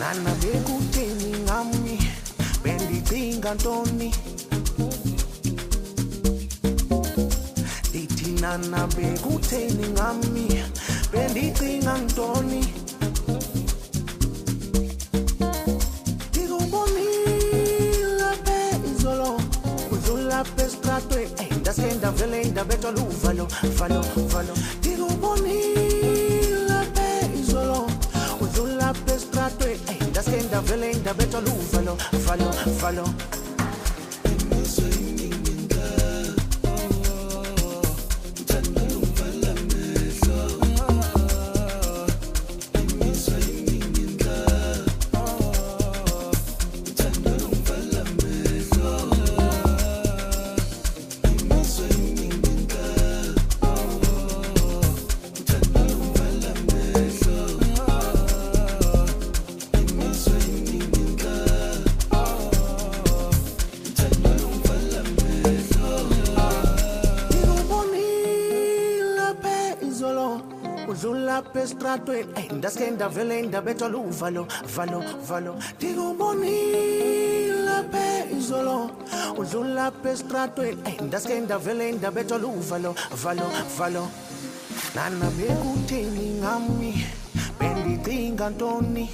Nana bekutheni ngami bendicinga ntoni Dithi nana bekutheni ngami bendicinga ntoni Dikubonile phezolo udlula phestratwe ndaske ndavele ndabetha luvalo valo valo Dikubonile phezolo udlula phestratwe ndaske ndavele ndabetha luvalo valo valo Udlula phestratwe ndaske ndavele ndabetha luvalo valo valo Dikubonile phezolo udlula phestratwe ndaske ndavele ndabetha luvalo valo valo Nana bekutheni ngami bendicinga ntoni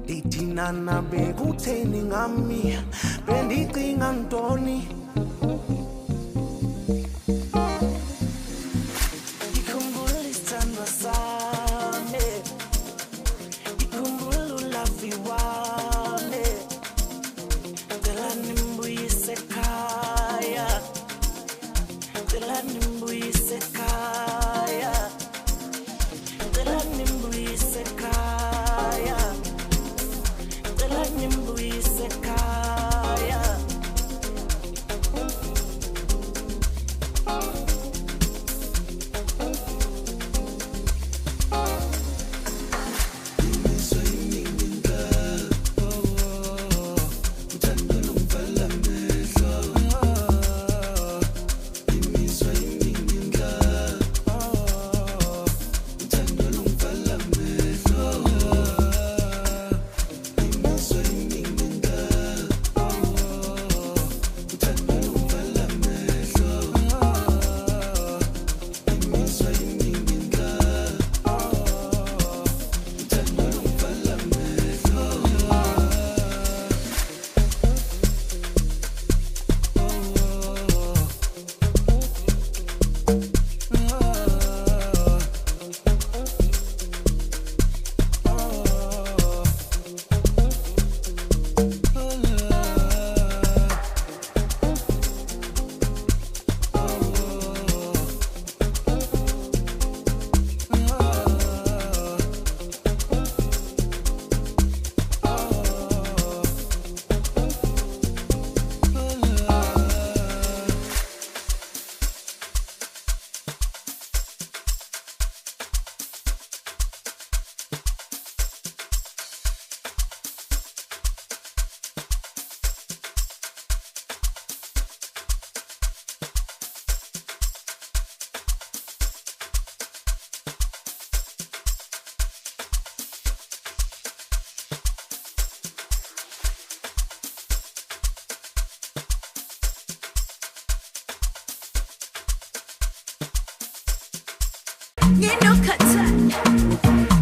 Dithi nana bekutheni ngami bendicinga ntoni You know, cut.